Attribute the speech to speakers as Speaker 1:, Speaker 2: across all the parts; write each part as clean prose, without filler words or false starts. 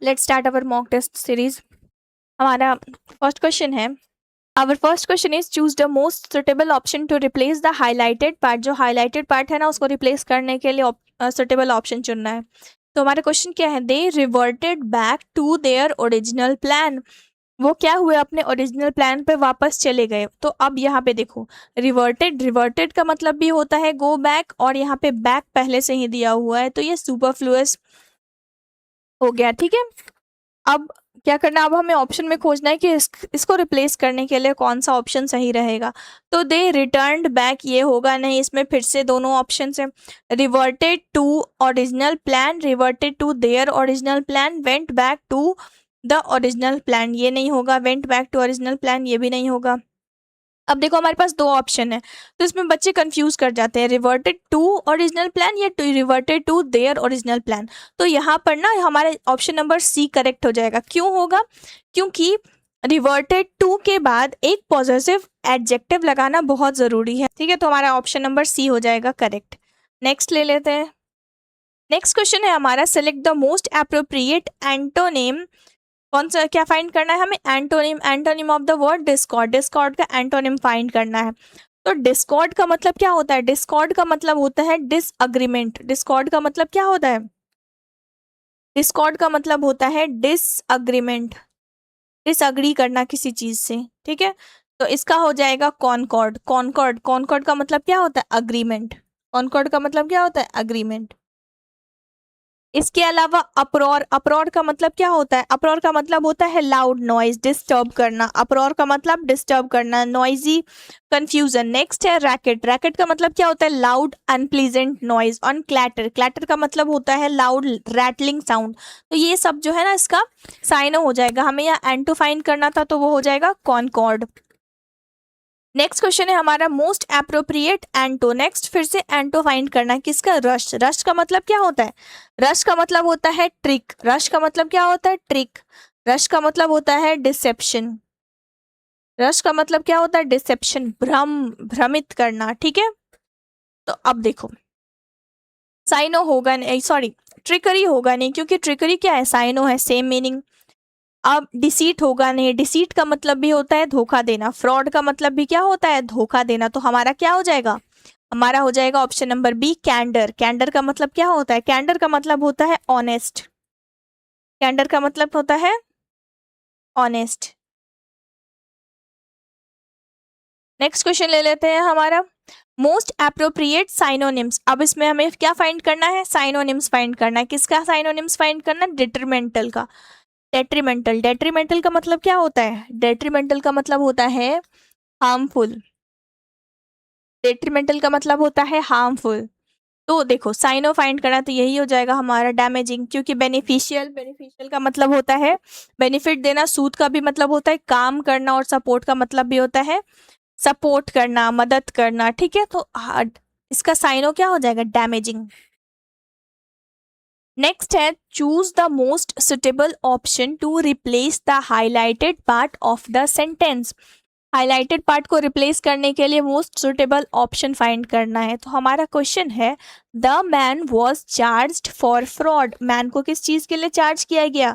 Speaker 1: Let's start our mock test series. हमारा first question है, our first question is choose the most suitable option to replace the highlighted part. जो highlighted part है ना, उसको replace करने के लिए सुटेबल ऑप्शन चुनना है। तो हमारा क्वेश्चन क्या है, they reverted back to their original plan. वो क्या हुए, अपने ओरिजिनल प्लान पे वापस चले गए। तो अब यहाँ पे देखो, रिवर्टेड, रिवर्टेड का मतलब भी होता है गो बैक, और यहाँ पे बैक पहले से ही दिया हुआ है, तो ये सुपरफ्लुअस हो गया। ठीक है, अब क्या करना है, अब हमें ऑप्शन में खोजना है कि इसको रिप्लेस करने के लिए कौन सा ऑप्शन सही रहेगा। तो दे रिटर्न्ड बैक ये होगा नहीं, इसमें फिर से दोनों ऑप्शन है। Reverted to original plan, reverted to their original plan, went back to the original plan, ये नहीं होगा। Went back to original plan, ये भी नहीं होगा। अब देखो हमारे पास दो ऑप्शन है, तो इसमें बच्चे कंफ्यूज कर जाते हैं, रिवर्टेड टू ओरिजिनल प्लान या reverted to their original plan. तो यहाँ पर ना हमारा ऑप्शन नंबर सी करेक्ट हो जाएगा। क्यों होगा, क्योंकि रिवर्टेड टू के बाद एक पॉजिटिव एडजेक्टिव लगाना बहुत ज़रूरी है। ठीक है, तो हमारा ऑप्शन नंबर सी हो जाएगा करेक्ट। नेक्स्ट ले लेते हैं। नेक्स्ट क्वेश्चन है हमारा, select the most appropriate antonym. कौन सा क्या फाइंड करना है हमें, antonym, antonym of the word Discord. Discord का एंटोनिम फाइंड करना है। तो डिस्कॉर्ड का मतलब क्या होता है, डिस्कॉर्ड का मतलब होता है डिसअग्रीमेंट। डिस्कॉर्ड का मतलब क्या होता है, डिस्कॉर्ड का मतलब होता है डिसअग्रीमेंट, डिसअग्री करना किसी चीज से। ठीक है, तो इसका हो जाएगा कॉनकॉर्ड। कॉनकॉर्ड, कॉनकॉर्ड का मतलब क्या होता है, अग्रीमेंट। कॉनकॉर्ड का मतलब क्या होता है, अग्रीमेंट। इसके अलावा अप्रोर, अप्रोर का मतलब क्या होता है, अप्रोर का मतलब होता है लाउड नॉइज, डिस्टर्ब करना। अप्रोर का मतलब डिस्टर्ब करना, नॉइजी, कंफ्यूजन। नेक्स्ट है रैकेट। रैकेट का मतलब क्या होता है, loud unpleasant noise. On clatter, clatter का मतलब होता है लाउड रैटलिंग साउंड। तो ये सब जो है ना, इसका साइनो हो जाएगा। हमें यहाँ एंटो फाइंड करना था, तो वो हो जाएगा कॉनकॉर्ड। नेक्स्ट क्वेश्चन है हमारा, मोस्ट एप्रोप्रिएट एंटो। नेक्स्ट फिर से एंटो फाइंड करना है, किसका, रश। रश का मतलब क्या होता है, रश का मतलब होता है ट्रिक। रश का मतलब क्या होता है, ट्रिक। रश का मतलब होता है डिसेप्शन। रश का मतलब क्या होता है, डिसेप्शन, भ्रम, भ्रमित करना। ठीक है, तो अब देखो, साइनो होगा नहीं, सॉरी ट्रिकरी होगा नहीं, क्योंकि ट्रिकरी क्या है, साइनो है, सेम मीनिंग। अब डिसीट होगा नहीं, डिसीट का मतलब भी होता है धोखा देना। फ्रॉड का मतलब भी क्या होता है, धोखा देना। तो हमारा क्या हो जाएगा, हमारा हो जाएगा ऑप्शन नंबर बी कैंडर। कैंडर का मतलब क्या होता है, कैंडर का मतलब होता है ऑनेस्ट। कैंडर का मतलब होता है ऑनेस्ट। नेक्स्ट क्वेश्चन ले लेते हैं हमारा, मोस्ट एप्रोप्रिएट साइनोनिम्स। अब इसमें हमें क्या फाइंड करना है, साइनोनिम्स फाइंड करना है। किसका साइनोनिम्स फाइंड करना है, डिटरमेंटल का। डेट्रीमेंटल, डेट्रीमेंटल का मतलब क्या होता है, डेट्रीमेंटल का मतलब होता है हार्मफुल। डेट्रीमेंटल का मतलब होता है हार्मफुल। तो देखो साइनो फाइंड करना, तो यही हो जाएगा हमारा डैमेजिंग। क्योंकि बेनिफिशियल, बेनिफिशियल का मतलब होता है बेनिफिट देना। सूद का भी मतलब होता है काम करना, और सपोर्ट का मतलब भी होता है सपोर्ट करना, मदद करना। ठीक है, तो इसका साइनो क्या हो जाएगा, डैमेजिंग। नेक्स्ट है, choose the most suitable option to replace the highlighted part of the sentence. Highlighted part को रिप्लेस करने के लिए मोस्ट सुटेबल ऑप्शन फाइंड करना है। तो हमारा क्वेश्चन है, the man was charged for fraud. Man को किस चीज के लिए चार्ज किया गया,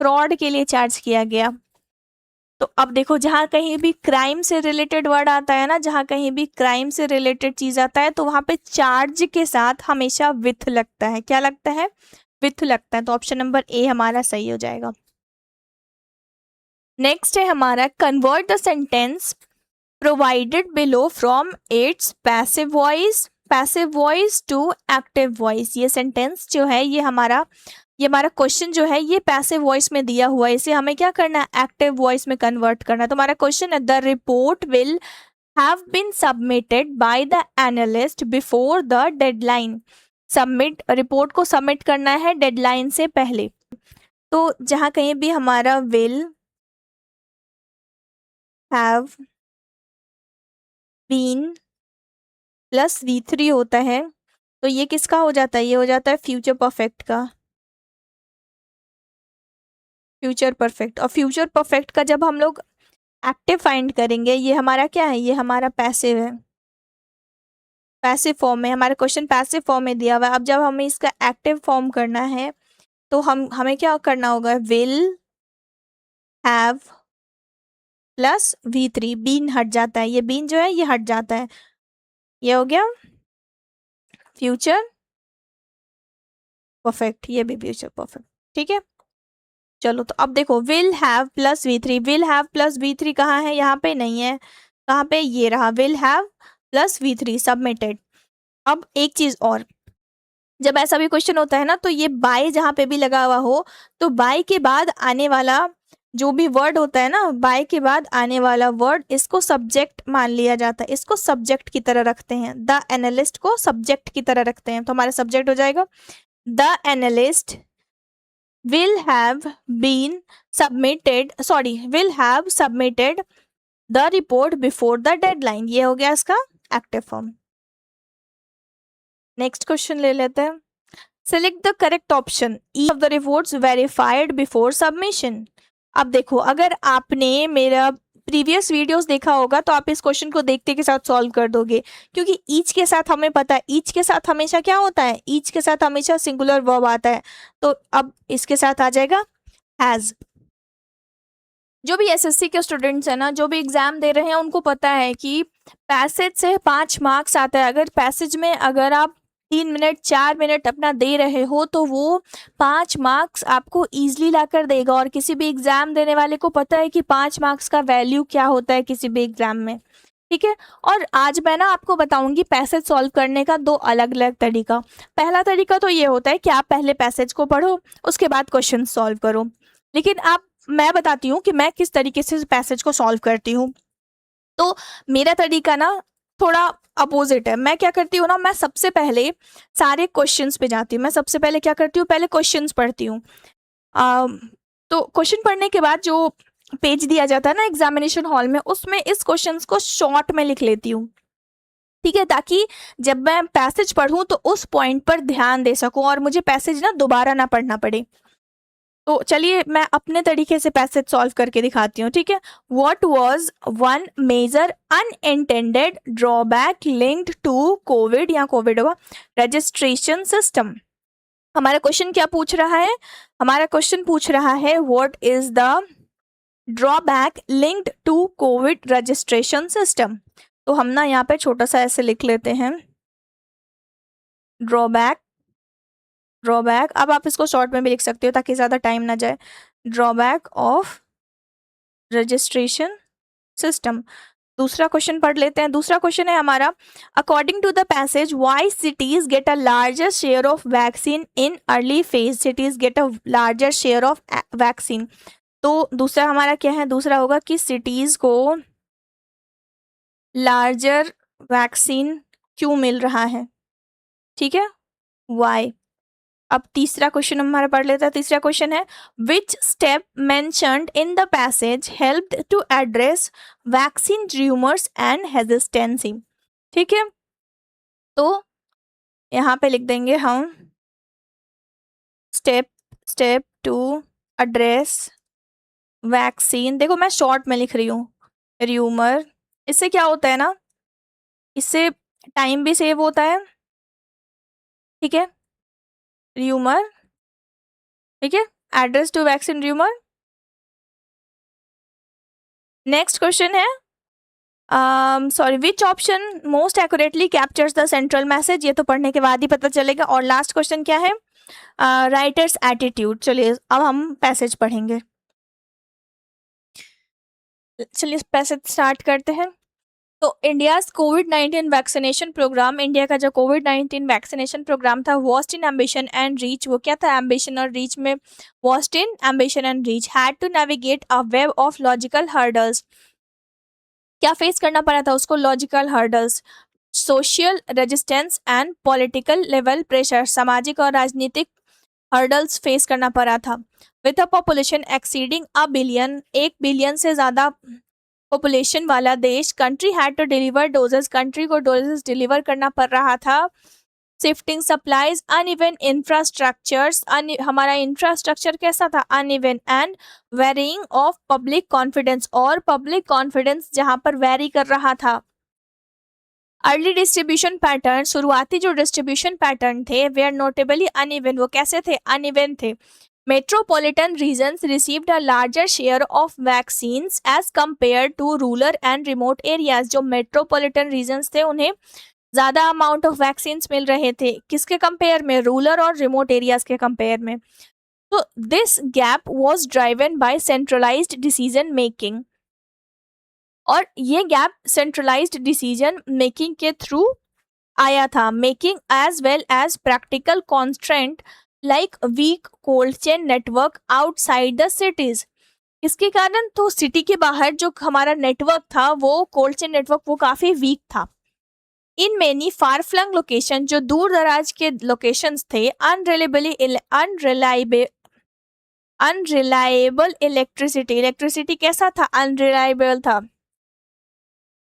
Speaker 1: फ्रॉड के लिए चार्ज किया गया। तो अब देखो, जहां कहीं भी क्राइम से रिलेटेड वर्ड आता है ना, जहां कहीं भी क्राइम से रिलेटेड चीज आता है, तो वहां पे चार्ज के साथ हमेशा विथ लगता है। क्या लगता है, विथ लगता है। तो ऑप्शन नंबर ए हमारा सही हो जाएगा। नेक्स्ट है हमारा, convert the sentence provided below from its passive voice to active voice. ये सेंटेंस जो है, ये हमारा क्वेश्चन जो है, ये पैसिव वॉइस में दिया हुआ है। इसे हमें क्या करना है, एक्टिव वॉइस में कन्वर्ट करना है। तो हमारा क्वेश्चन है, the report will have been submitted by the analyst before the deadline. Submit, report को सबमिट करना है डेडलाइन से पहले। तो जहां कहीं भी हमारा will have been plus V3 होता है, तो ये किसका हो जाता है, ये हो जाता है फ्यूचर परफेक्ट का। फ्यूचर परफेक्ट, और फ्यूचर परफेक्ट का जब हम लोग एक्टिव फाइंड करेंगे, ये हमारा क्या है, ये हमारा पैसिव है। पैसिव फॉर्म में, हमारा क्वेश्चन पैसिव फॉर्म में दिया हुआ है। अब जब हमें इसका एक्टिव फॉर्म करना है, तो हमें क्या करना होगा, will have plus V3, been हट जाता है, ये बीन जो है ये हट जाता है, ये हो गया फ्यूचर परफेक्ट, ये भी फ्यूचर परफेक्ट। ठीक है, चलो तो अब देखो will have plus V3, will have plus V3 कहाँ है, यहाँ पे नहीं है, कहाँ पे, ये रहा will have plus V3 submitted. अब एक चीज और, जब ऐसा भी क्वेश्चन होता है ना, तो ये बाय जहाँ पे भी लगा हुआ हो, तो बाय के बाद आने वाला जो भी वर्ड होता है ना, बाय के बाद आने वाला वर्ड, इसको सब्जेक्ट मान लिया जाता है, इसको सब्जेक्ट की तरह रखते हैं, द एनालिस्ट को सब्जेक्ट की तरह रखते हैं, तो हमारा सब्जेक्ट हो जाएगा the analyst will have been submitted, sorry, will have submitted the report before the deadline, ये हो गया इसका एक्टिव फॉर्म। नेक्स्ट क्वेश्चन ले लेते हैं, select the correct option, each of the reports verified before submission। अब देखो, अगर आपने मेरा प्रीवियस वीडियोस देखा होगा तो आप इस क्वेश्चन को देखते के साथ सॉल्व कर दोगे, क्योंकि ईच के साथ हमें पता है, ईच के साथ हमेशा क्या होता है, ईच के साथ हमेशा सिंगुलर वर्ब आता है, तो अब इसके साथ आ जाएगा हैज। जो भी एसएससी के स्टूडेंट्स हैं ना, जो भी एग्जाम दे रहे हैं, उनको पता है कि पैसेज से 5 मार्क्स आता है, अगर पैसेज में अगर आप 3 मिनट 4 मिनट अपना दे रहे हो तो वो 5 मार्क्स आपको ईजिली ला कर देगा, और किसी भी एग्जाम देने वाले को पता है कि 5 मार्क्स का वैल्यू क्या होता है किसी भी एग्जाम में। ठीक है, और आज मैं ना आपको बताऊंगी पैसेज सॉल्व करने का 2 अलग अलग तरीका। पहला तरीका तो ये होता है कि आप पहले पैसेज को पढ़ो, उसके बाद क्वेश्चन सॉल्व करो, लेकिन मैं बताती हूँ कि मैं किस तरीके से पैसेज को सॉल्व करती हूँ। तो मेरा तरीका ना थोड़ा अपोजिट है। मैं क्या करती हूँ ना, मैं सबसे पहले सारे क्वेश्चंस पे जाती हूँ। मैं सबसे पहले क्या करती हूँ, पहले क्वेश्चंस पढ़ती हूँ। तो क्वेश्चन पढ़ने के बाद जो पेज दिया जाता है ना एग्जामिनेशन हॉल में, उसमें इस क्वेश्चंस को शॉर्ट में लिख लेती हूँ। ठीक है, ताकि जब मैं पैसेज पढ़ूँ तो उस पॉइंट पर ध्यान दे सकूँ और मुझे पैसेज ना दोबारा ना पढ़ना पड़े। तो चलिए मैं अपने तरीके से पैसेज सॉल्व करके दिखाती हूँ। ठीक है, what was one major unintended drawback linked to COVID, या कोविड होगा, रजिस्ट्रेशन सिस्टम। हमारा क्वेश्चन क्या पूछ रहा है, हमारा क्वेश्चन पूछ रहा है what is the drawback linked to COVID registration system. तो हम ना यहाँ पे छोटा सा ऐसे लिख लेते हैं, ड्रॉबैक, ड्रॉबैक। अब आप इसको शॉर्ट में भी लिख सकते हो ताकि ज़्यादा टाइम ना जाए, ड्रॉबैक ऑफ रजिस्ट्रेशन सिस्टम। दूसरा क्वेश्चन पढ़ लेते हैं। दूसरा क्वेश्चन है हमारा, according to the passage why cities get a larger share of vaccine in early phase, cities get a larger share of vaccine. तो दूसरा हमारा क्या है, दूसरा होगा कि सिटीज को लार्जर वैक्सीन क्यों मिल रहा है। ठीक है, वाई। अब तीसरा क्वेश्चन हमारा पढ़ लेता है। तीसरा क्वेश्चन है, which step mentioned in the passage helped to address vaccine rumours and hesitancy. ठीक है, तो यहाँ पे लिख देंगे हम स्टेप टू एड्रेस वैक्सीन। देखो मैं शॉर्ट में लिख रही हूँ, रूमर। इससे क्या होता है ना, इससे टाइम भी सेव होता है। ठीक है, रूमर, ठीक है, address to vaccine rumour. Next question है, sorry, which option most accurately captures the central message. ये तो पढ़ने के बाद ही पता चलेगा। और लास्ट क्वेश्चन क्या है, राइटर्स एटीट्यूड। चलिए अब हम पैसेज पढ़ेंगे। चलिए पैसेज स्टार्ट करते हैं। तो इंडियाज कोविड-19 वैक्सीनेशन प्रोग्राम, इंडिया का जो कोविड-19 वैक्सीनेशन प्रोग्राम था, vast in ambition and reach. वो क्या था, एम्बिशन और रीच में, vast in ambition and reach, had to navigate a web of logical hurdles. क्या फेस करना पड़ा था उसको, logical hurdles, social resistance and political level pressure, सामाजिक और राजनीतिक हर्डल्स फेस करना पड़ा था। With a population exceeding a billion, 1 billion से ज़्यादा पॉपुलेशन वाला देश, country had to deliver doses, country को डोजेस डिलीवर करना पड़ रहा था। शिफ्टिंग सप्लाईज, अनइवन इंफ्रास्ट्रक्चर्स, हमारा इंफ्रास्ट्रक्चर कैसा था, uneven, and varying of public confidence, और पब्लिक कॉन्फिडेंस जहां पर वेरी कर रहा था। अर्ली डिस्ट्रीब्यूशन पैटर्न, शुरुआती जो डिस्ट्रीब्यूशन पैटर्न थे, वे आर नोटेबली अनइवन, वो कैसे थे, अनइवन थे। Metropolitan regions received a larger share of vaccines as compared to rural and remote areas. जो metropolitan regions थे उन्हें ज्यादा अमाउंट ऑफ वैक्सीन्स मिल रहे थे, किसके कंपेयर में? रूरल और रिमोट एरियाज के कंपेयर में. तो this gap was driven by centralised decision making, और ये गैप सेंट्रलाइज्ड डिसीजन मेकिंग के थ्रू आया था. Making as well as practical constraint like weak cold chain network outside the cities. इसके कारण तो सिटी के बाहर जो हमारा नेटवर्क था, वो कोल्ड चेन नेटवर्क, वो काफी वीक था. In many far flung location, जो दूर दराज के लोकेशंस थे, अनरिलायबल इलेक्ट्रिसिटी कैसा था? अनरिलायबल था.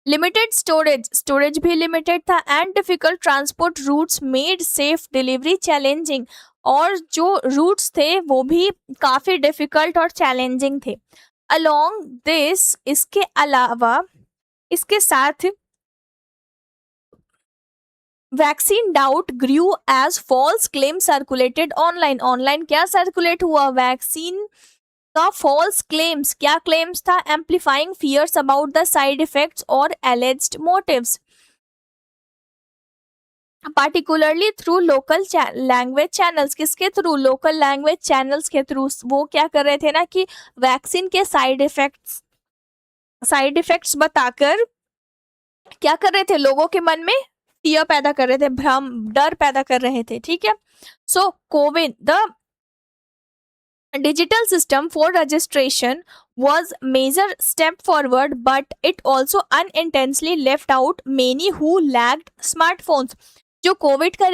Speaker 1: लिमिटेड स्टोरेज भी लिमिटेड था. And difficult transport routes made safe delivery challenging, और जो रूट्स थे वो भी काफी डिफिकल्ट और चैलेंजिंग थे. अलोंग दिस, इसके अलावा, इसके साथ vaccine doubt grew as false claim circulated online क्या सर्कुलेट हुआ? वैक्सीन का फॉल्स क्लेम्स. क्या क्लेम्स था? Amplifying fears about the side effects और alleged motives, particularly through local language channels. किसके थ्रू? लोकल लैंग्वेज चैनल्स के थ्रू. वो क्या कर रहे थे ना कि वैक्सीन के साइड इफेक्ट्स बताकर क्या कर रहे थे? लोगों के मन में फियर पैदा कर रहे थे, भ्रम, डर पैदा कर रहे थे. ठीक है. So CoWIN, the digital system for registration was major step forward, but it also unintentionally left out many who lacked smartphones. जो कोविड का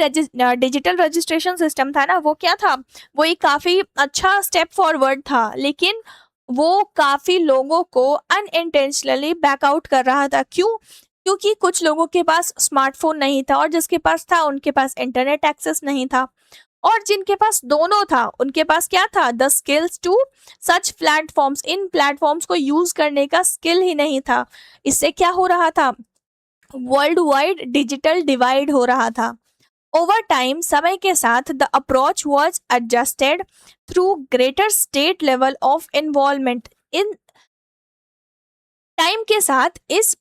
Speaker 1: डिजिटल रजिस्ट्रेशन सिस्टम था ना, वो क्या था? वो एक काफी अच्छा स्टेप फॉरवर्ड था, लेकिन वो काफी लोगों को अनइंटेंशनली बैकआउट कर रहा था. क्यों? क्योंकि कुछ लोगों के पास स्मार्टफोन नहीं था, और जिसके पास था उनके पास इंटरनेट एक्सेस नहीं था, और जिनके पास दोनों था उनके पास क्या था? The skills to such platforms. इन प्लेटफॉर्म्स को यूज करने का स्किल ही नहीं था. इससे क्या हो रहा था? वर्ल्ड वाइड डिजिटल डिवाइड हो रहा था. ओवर टाइम, समय के साथ, the approach was adjusted through greater state level of involvement. In time के साथ इस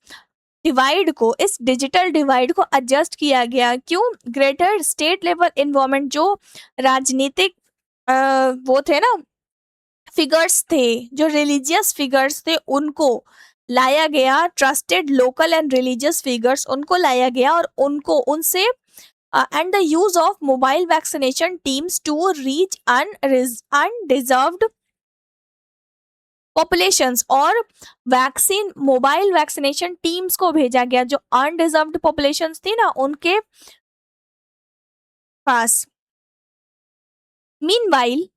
Speaker 1: डिजिटल डिवाइड को एडजस्ट किया गया. क्यों? ग्रेटर स्टेट लेवल इन्वॉल्वमेंट, जो राजनीतिक वो थे ना, फिगर्स थे, जो रिलीजियस फिगर्स थे, उनको लाया गया. Trusted local and religious figures, उनको लाया गया, और उनसे and the use of mobile vaccination teams to reach undeserved populations. और मोबाइल वैक्सीनेशन टीम्स को भेजा गया जो अनडिजर्व्ड पॉपुलेशंस थी ना, उनके पास. Meanwhile,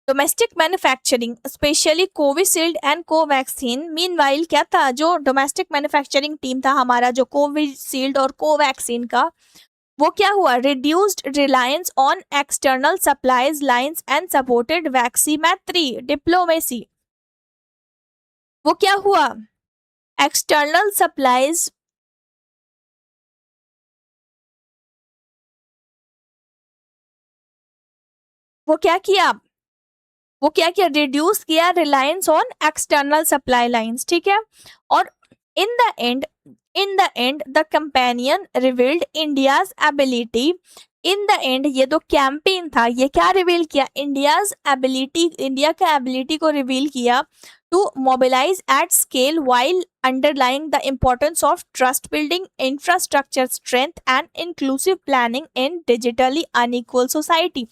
Speaker 1: domestic manufacturing, especially Covishield and Covaxin. Meanwhile क्या था? जो डोमेस्टिक मैन्युफैक्चरिंग टीम था हमारा, जो कोविशील्ड और कोवैक्सीन का, वो क्या हुआ? Reduced reliance on external supplies lines and supported वैक्सीमेट्री डिप्लोमेसी. वो क्या हुआ? एक्सटर्नल सप्लाईज, वो क्या किया? रिड्यूस किया Reliance on external supply lines. ठीक है. और in the end the companion revealed India's ability. In the end, ये जो कैंपेन था, ये क्या रिवील किया? इंडिया का एबिलिटी को रिवील किया to mobilize at scale while underlying the importance of trust building, infrastructure strength and inclusive planning in digitally unequal society.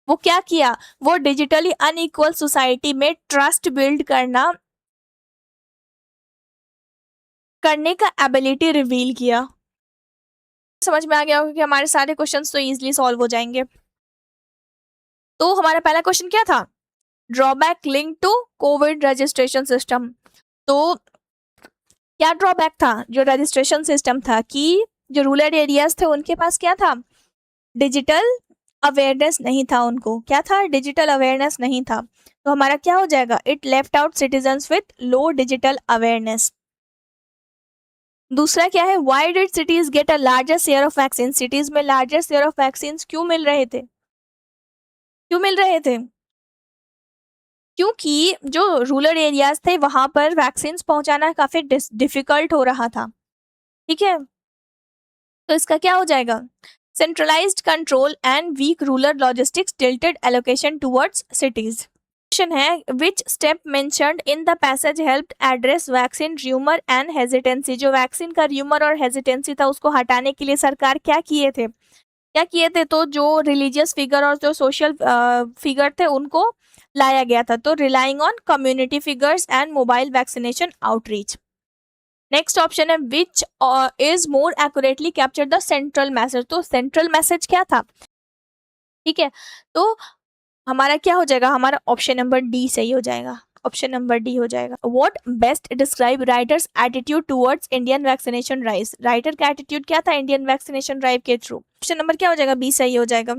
Speaker 1: वो क्या किया? वो डिजिटली अनइक्वल सोसाइटी में ट्रस्ट बिल्ड करने का एबिलिटी रिवील किया. समझ में आ गया होगा कि हमारे सारे क्वेश्चंस तो इजीली सॉल्व हो जाएंगे. तो हमारा पहला क्वेश्चन क्या था? Drawback link to COVID registration system. तो क्या ड्रॉबैक था? जो रजिस्ट्रेशन सिस्टम था, कि जो रूरल एरियाज थे उनके पास क्या था? डिजिटल अवेयरनेस नहीं था. उनको क्या था? डिजिटल अवेयरनेस नहीं था. तो हमारा क्या हो जाएगा? It left out citizens with low digital awareness. दूसरा क्या है? Why did cities get a larger share of vaccine. Cities में लार्जर शेयर ऑफ वैक्सीन क्यों मिल रहे थे? क्योंकि जो रूरल एरियाज थे वहां पर वैक्सीन पहुंचाना काफी डिफिकल्ट हो रहा था। ठीक है, तो इसका क्या हो जाएगा? Centralised control and weak rural logistics tilted allocation towards cities. Question है which step mentioned in the passage helped address vaccine rumour and hesitancy. जो वैक्सीन का र्यूमर और हेजिटेंसी था उसको हटाने के लिए सरकार क्या किए थे? क्या किए थे? तो जो रिलीजियस फिगर और जो सोशल फिगर थे उनको लाया गया था। तो relying on community figures and mobile vaccination outreach. Next option है which is more accurately capture the central message. तो सेंट्रल मैसेज क्या था? ठीक है, तो हमारा क्या हो जाएगा? हमारा ऑप्शन नंबर डी सही हो जाएगा। ऑप्शन नंबर डी हो जाएगा। What best describe writers attitude towards Indian vaccination drive. Writer का एटीट्यूड क्या था इंडियन वैक्सीनेशन ड्राइव के थ्रू? ऑप्शन नंबर क्या हो जाएगा? बी सही हो जाएगा।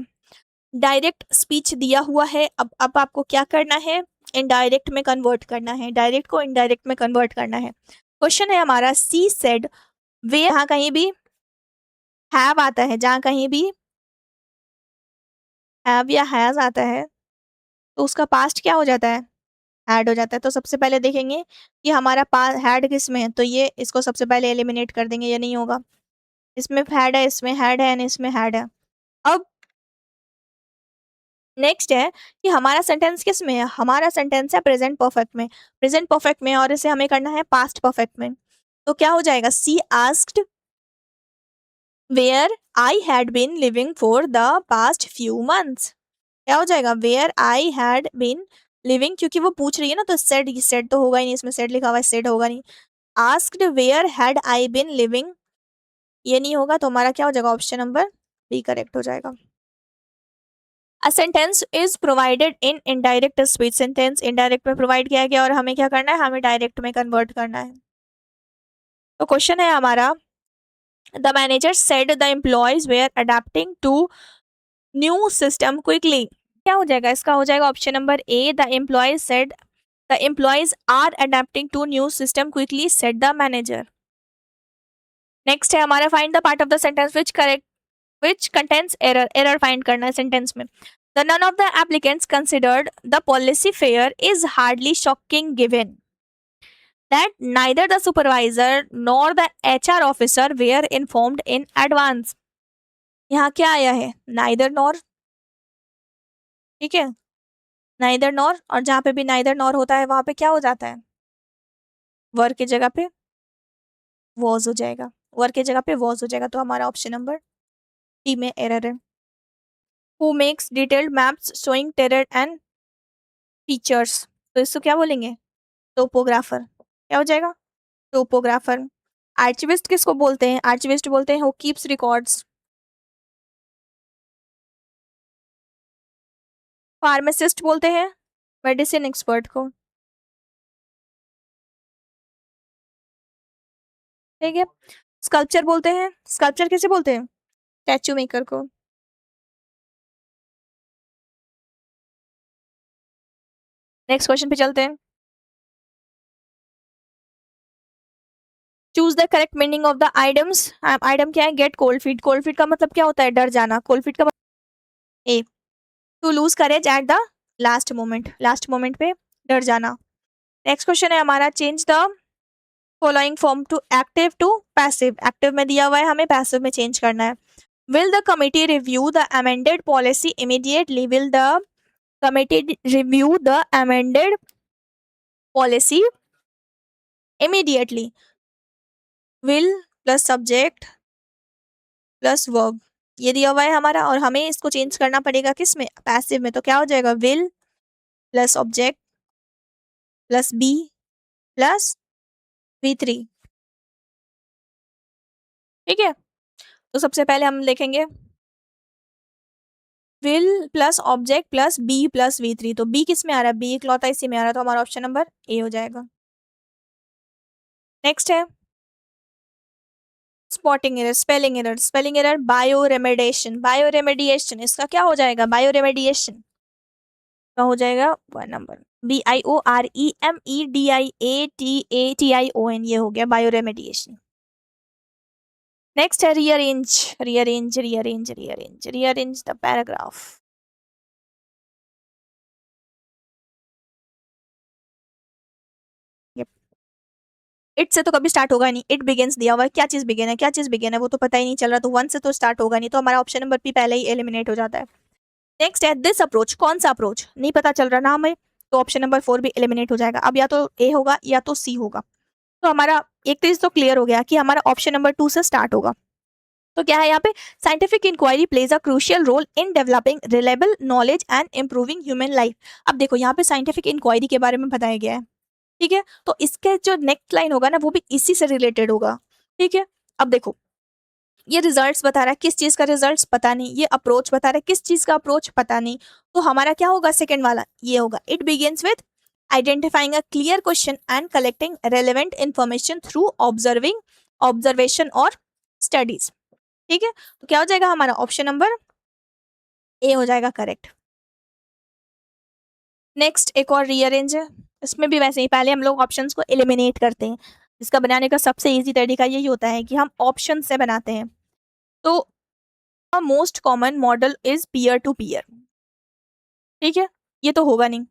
Speaker 1: डायरेक्ट स्पीच दिया हुआ है, अब आपको क्या करना है? इनडायरेक्ट में कन्वर्ट करना है, डायरेक्ट को इनडायरेक्ट में कन्वर्ट करना है। क्वेश्चन है हमारा सी सेड वे, जहाँ कहीं भी हैव आता है, जहाँ कहीं भी हैव या हैज आता है तो उसका पास्ट क्या हो जाता है? हैड हो जाता है। तो सबसे पहले देखेंगे कि हमारा पास हैड किस में है, तो ये इसको सबसे पहले एलिमिनेट कर देंगे, ये नहीं होगा। इसमें हैड है, इसमें हैड है, इसमें हैड है। अब नेक्स्ट है कि हमारा सेंटेंस किस में है? हमारा सेंटेंस है प्रेजेंट परफेक्ट में। प्रेजेंट परफेक्ट में, और इसे हमें करना है पास्ट परफेक्ट में। तो क्या हो जाएगा? She asked where I had been living for the past few months. क्या हो जाएगा? Where I had been living, क्योंकि वो पूछ रही है ना, तो सेड तो होगा ही नहीं, इसमें सेड लिखा हुआ है, सेड होगा नहीं। Asked where had I been living, ये नहीं होगा, तो हमारा क्या हो जाएगा? ऑप्शन नंबर बी करेक्ट हो जाएगा। A sentence is provided in indirect speech. Sentence indirect में प्रोवाइड किया गया और हमें क्या करना है? हमें डायरेक्ट में कन्वर्ट करना है। तो क्वेश्चन है हमारा the manager said the employees were adapting to new system quickly. क्या हो जाएगा? इसका हो जाएगा option number A, the employees said the employees are adapting to new system quickly said the manager. Next है हमारा find the part of the sentence which correct which contains error. Error find करना है sentence में। The none of the applicants considered the policy fair is hardly shocking given that neither the supervisor nor the HR officer were informed in advance. यहाँ क्या आया है? neither nor, ठीक है, neither nor, और जहाँ पे भी neither nor होता है वहां पे क्या हो जाता है? वर की जगह पे was हो जाएगा, वर की जगह पे was हो जाएगा। तो हमारा ऑप्शन नंबर डी में एरर है। Who makes detailed maps showing terrain and features? तो इसको क्या बोलेंगे? टोपोग्राफर। क्या हो जाएगा? टोपोग्राफर। आर्चिविस्ट किसको बोलते हैं? आर्चिविस्ट बोलते हैं हु कीप्स रिकॉर्ड्स। फार्मासिस्ट बोलते हैं मेडिसिन एक्सपर्ट को। ठीक है, स्कल्पचर बोलते हैं, स्कल्पचर किसे बोलते हैं? स्टैचू मेकर को। नेक्स्ट क्वेश्चन पे चलते हैं। Choose the correct meaning of the items. Item क्या है? Gate cold feet. Cold feet का मतलब क्या होता है? डर जाना। कोल्ड फीट का मतलब ए, to lose courage at the last moment. Last moment पे डर जाना। नेक्स्ट क्वेश्चन है हमारा change the following form to active to passive. Active में दिया हुआ है, हमें पैसिव में चेंज करना है। Will the committee review the amended policy immediately? Will the committee review the amended policy immediately? Will plus subject plus verb, ये दिया हुआ है हमारा, और हमें इसको चेंज करना पड़ेगा किस में? पैसिव में। तो क्या हो जाएगा? will plus object plus be plus V3। ठीक है, तो सबसे पहले हम लिखेंगे will plus object plus be plus V3। तो बी किस में आ रहा है? बी इकलौता इसी में आ रहा है, तो हमारा ऑप्शन नंबर ए हो जाएगा। नेक्स्ट है spotting error, spelling error. Spelling error bio remediation. Bio remediation इसका क्या हो जाएगा? बायो रेमेडिएशन का हो जाएगा वन नंबर BIOREMEDIATATION, ये हो गया बायो रेमेडिएशन। नेक्स्ट है rearrange. Rearrange rearrange rearrange rearrange the paragraph. It से तो कभी स्टार्ट होगा नहीं, इट बिगिंस दिया हुआ है, क्या चीज बिगिन है, क्या चीज बिगिन है वो तो पता ही नहीं चल रहा, तो वन से तो स्टार्ट होगा नहीं, तो हमारा ऑप्शन नंबर बी पहले ही एलिमिनेट हो जाता है। नेक्स्ट है दिस अप्रोच, कौन सा अप्रोच नहीं पता चल रहा ना हमें, तो ऑप्शन नंबर 4 भी एलिमिनेट हो जाएगा। अब या तो ए होगा या तो सी होगा। तो हमारा एक चीज तो क्लियर हो गया कि हमारा ऑप्शन नंबर 2 से स्टार्ट होगा। तो क्या है यहाँ पे, scientific inquiry plays a crucial role in developing reliable knowledge and improving human life. अब देखो यहाँ पे साइंटिफिक इंक्वायरी के बारे में बताया गया है, ठीक है, तो इसके जो नेक्स्ट लाइन होगा ना वो भी इसी से रिलेटेड होगा, ठीक है। अब देखो ये रिजल्ट्स बता रहा है, किस चीज का रिजल्ट्स पता नहीं, ये अप्रोच बता रहा है, किस चीज का अप्रोच पता नहीं, तो हमारा क्या होगा सेकंड वाला, ये होगा, it begins with identifying a clear question and collecting relevant information through observing observation और स्टडीज, ठीक है। तो क्या हो जाएगा हमारा ऑप्शन नंबर ए हो जाएगा करेक्ट। नेक्स्ट एक और रीअरेंज है, इसमें भी वैसे ही पहले हम लोग ऑप्शंस को एलिमिनेट करते हैं, इसका बनाने का सबसे इजी तरीका यही होता है कि हम ऑप्शन से बनाते हैं। तो most common model is peer to peer, ठीक है, ये तो होगा नहीं।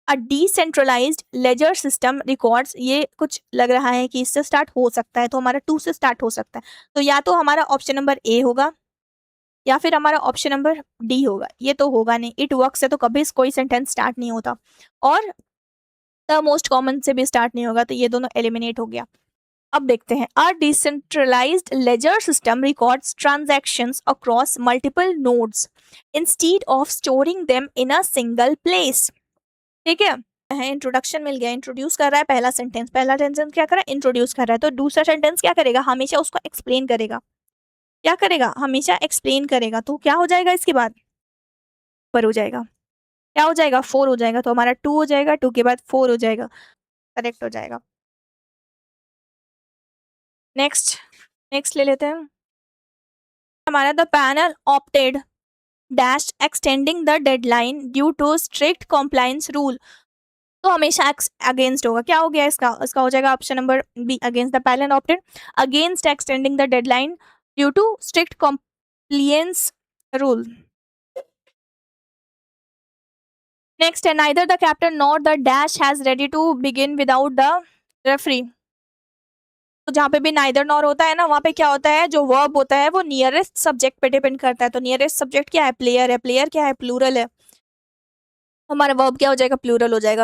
Speaker 1: A decentralised ledger system records, ये कुछ लग रहा है कि इससे स्टार्ट हो सकता है, तो हमारा 2 से स्टार्ट हो सकता है, तो या तो हमारा ऑप्शन नंबर ए होगा या फिर हमारा ऑप्शन नंबर डी होगा, ये तो होगा नहीं, इट वर्क से तो कभी कोई सेंटेंस स्टार्ट नहीं होता, और द मोस्ट कॉमन से भी स्टार्ट नहीं होगा, तो ये दोनों एलिमिनेट हो गया। अब देखते हैं, a decentralised ledger system records transactions across multiple nodes instead of storing them in a single place, ठीक है इंट्रोडक्शन मिल गया, इंट्रोड्यूस कर रहा है, पहला सेंटेंस क्या कर रहा है, इंट्रोड्यूस कर रहा है, तो दूसरा सेंटेंस क्या करेगा, हमेशा उसको एक्सप्लेन करेगा, क्या करेगा, हमेशा एक्सप्लेन करेगा, तो क्या हो जाएगा इसके बाद, पर हो जाएगा, क्या हो जाएगा, 4 हो जाएगा, तो हमारा 2 हो जाएगा, 2 के बाद 4 हो जाएगा, करेक्ट हो जाएगा। नेक्स्ट नेक्स्ट ले लेते हैं, हमारा the panel opted dash extending the deadline due to strict compliance rule, तो हमेशा अगेंस्ट होगा, क्या हो गया इसका, इसका हो जाएगा option number B, against the panel opted against extending the deadline due to strict compliance rule. Next है neither the captain nor the dash has ready to begin without the referee, तो जहाँ पे भी नाइदर नॉर होता है ना, वहाँ पे क्या होता है, जो वर्ब होता है वो नियरेस्ट सब्जेक्ट पे डिपेंड करता है, तो नियरेस्ट सब्जेक्ट क्या है, प्लेयर है, प्लेयर क्या है, प्लूरल है, हमारा वर्ब क्या हो जाएगा, प्लूरल हो जाएगा।